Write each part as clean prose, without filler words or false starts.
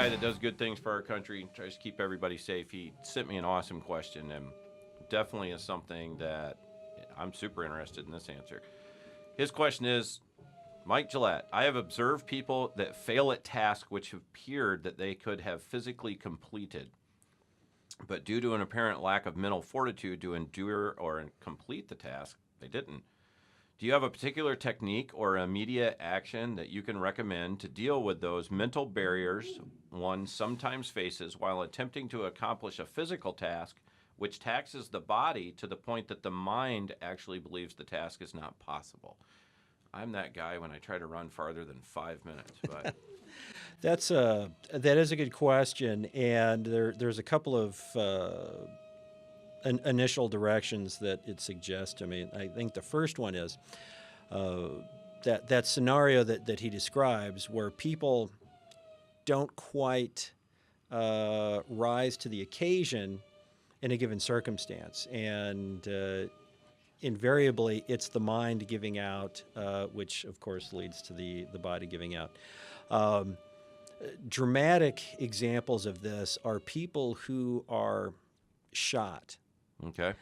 guy that does good things for our country, tries to keep everybody safe. He sent me an awesome question, and definitely is something that I'm super interested in this answer. His question is, Mike Gillette, I have observed people that fail at tasks which appeared that they could have physically completed, but due to an apparent lack of mental fortitude to endure or complete the task, they didn't. Do you have a particular technique or immediate action that you can recommend to deal with those mental barriers one sometimes faces while attempting to accomplish a physical task which taxes the body to the point that the mind actually believes the task is not possible? I'm that guy when I try to run farther than 5 minutes, but that is a good question, and there's a couple of initial directions that it suggests to me. I think the first one is that scenario that he describes, where people don't quite rise to the occasion in a given circumstance, and invariably it's the mind giving out, which of course leads to the body giving out. Dramatic examples of this are people who are shot okay,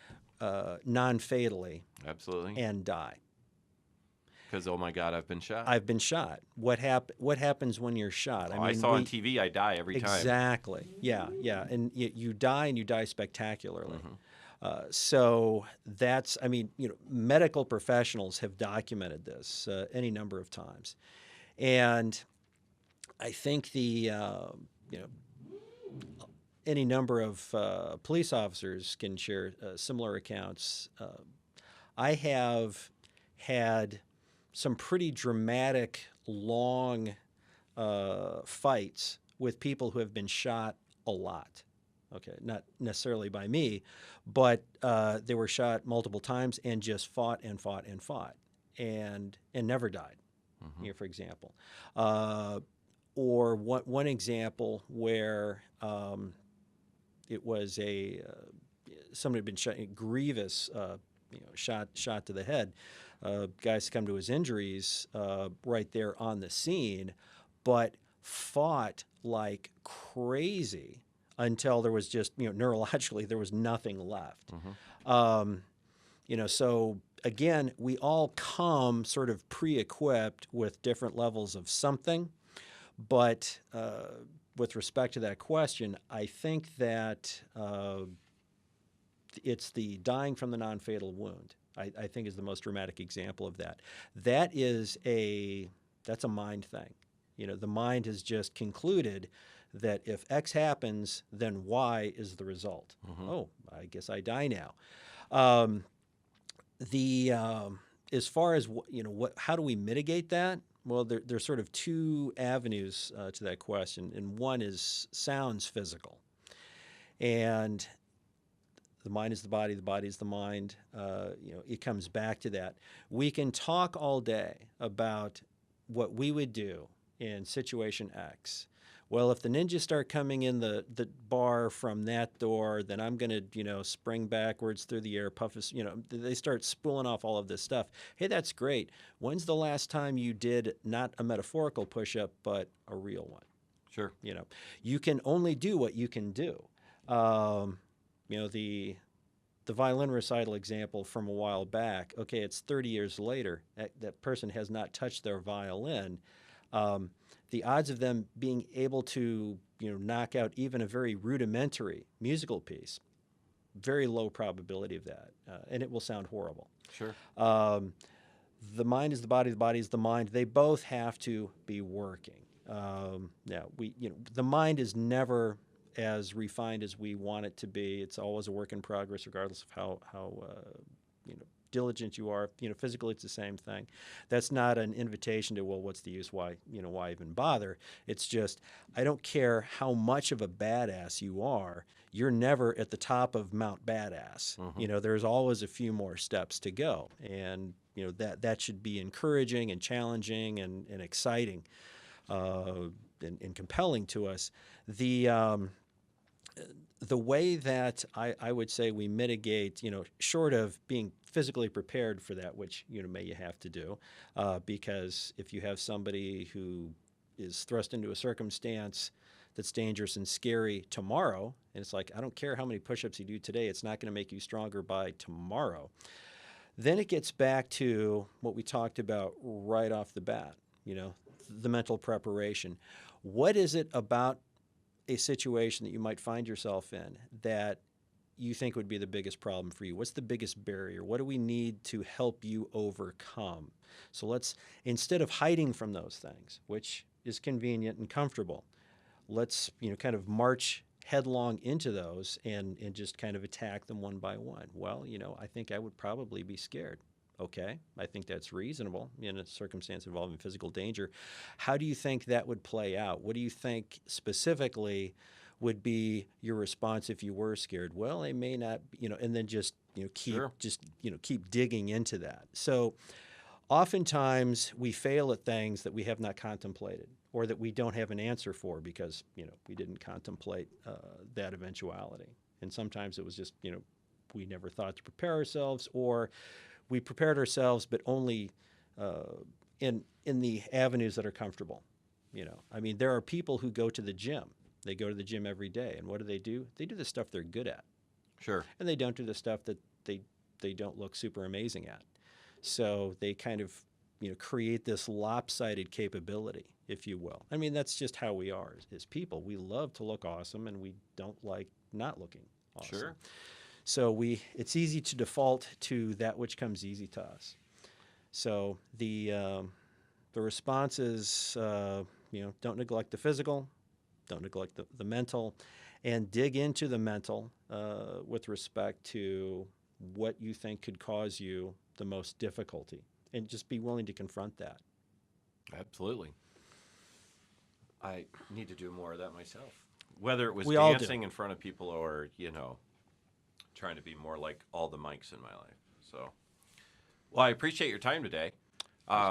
non-fatally absolutely. and die. Because oh my God, I've been shot. I've been shot. What happens when you're shot? I saw on TV, I die every time. Exactly. Yeah, yeah. And you die, and you die spectacularly. So that's, I mean, medical professionals have documented this any number of times. And I think any number of police officers can share similar accounts. I have had some pretty dramatic, long fights with people who have been shot a lot. Okay, not necessarily by me, but they were shot multiple times and just fought and fought and fought and never died. For example, or one example where it was somebody had been shot, grievous, shot to the head. Guy succumbed to his injuries right there on the scene, but fought like crazy until there was just, neurologically, there was nothing left. So again, we all come sort of pre-equipped with different levels of something, but with respect to that question, I think that it's the dying from the non-fatal wound, I think, is the most dramatic example of that. That's a mind thing. The mind has just concluded that if X happens, then Y is the result. Oh, I guess I die now. As far as how do we mitigate that? Well, there's sort of two avenues to that question, and one sounds physical, and the mind is the body is the mind. It comes back to that. We can talk all day about what we would do in situation X. Well, if the ninjas start coming in the bar from that door, then I'm going to, spring backwards through the air, they start spooling off all of this stuff. Hey, that's great. When's the last time you did not a metaphorical push-up, but a real one? Sure. You can only do what you can do. The violin recital example from a while back, okay, it's 30 years later, that person has not touched their violin. The odds of them being able to, knock out even a very rudimentary musical piece, very low probability of that, and it will sound horrible. Sure. The mind is the body is the mind. They both have to be working. Now, the mind is never as refined as we want it to be. It's always a work in progress, regardless of how diligent you are. Physically it's the same thing. That's not an invitation to, well, what's the use? Why even bother? It's just, I don't care how much of a badass you are, you're never at the top of Mount Badass. There's always a few more steps to go, and that should be encouraging and challenging and exciting and compelling to us. The way that I would say we mitigate, short of being physically prepared for that, which you have to do, because if you have somebody who is thrust into a circumstance that's dangerous and scary tomorrow. And it's like, I don't care how many push-ups you do today, it's not going to make you stronger by tomorrow. Then it gets back to what we talked about right off the bat, the mental preparation. What is it about a situation that you might find yourself in that you think would be the biggest problem for you? What's the biggest barrier? What do we need to help you overcome? So let's, instead of hiding from those things, which is convenient and comfortable, let's, kind of march headlong into those and just kind of attack them one by one. Well, I think I would probably be scared. Okay, I think that's reasonable in a circumstance involving physical danger. How do you think that would play out? What do you think specifically would be your response if you were scared? Well, they may not, and then just, keep Sure. keep digging into that. So oftentimes we fail at things that we have not contemplated or that we don't have an answer for because, we didn't contemplate that eventuality. And sometimes it was just, we never thought to prepare ourselves, or we prepared ourselves, but only in the avenues that are comfortable. There are people who go to the gym. They go to the gym every day, and what do? They do the stuff they're good at. Sure. And they don't do the stuff that they don't look super amazing at. So they kind of, create this lopsided capability, if you will. That's just how we are as people. We love to look awesome, and we don't like not looking awesome. Sure. So it's easy to default to that which comes easy to us. So the response is, don't neglect the physical, don't neglect the mental, and dig into the mental with respect to what you think could cause you the most difficulty, and just be willing to confront that. Absolutely. I need to do more of that myself. Whether it was We all do. dancing in front of people or, trying to be more like all the mics in my life. So, well, I appreciate your time today.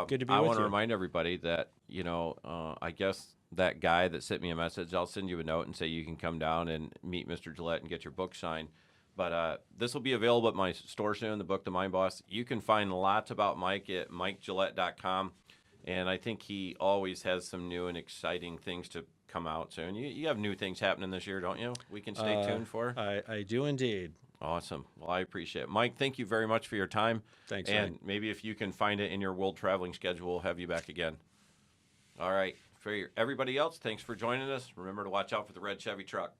Good to be I with want to you. remind everybody that, I guess that guy that sent me a message, I'll send you a note and say you can come down and meet Mr. Gillette and get your book signed. But this will be available at my store soon, the book, The Mind Boss. You can find lots about Mike at mikegillette.com. And I think he always has some new and exciting things to come out soon. You have new things happening this year, don't you? We can stay tuned for. I do indeed. Awesome. Well, I appreciate it. Mike, thank you very much for your time. Thanks, And Ryan. maybe if you can find it in your world traveling schedule, we'll have you back again. All right. For everybody else, thanks for joining us. Remember to watch out for the red Chevy truck.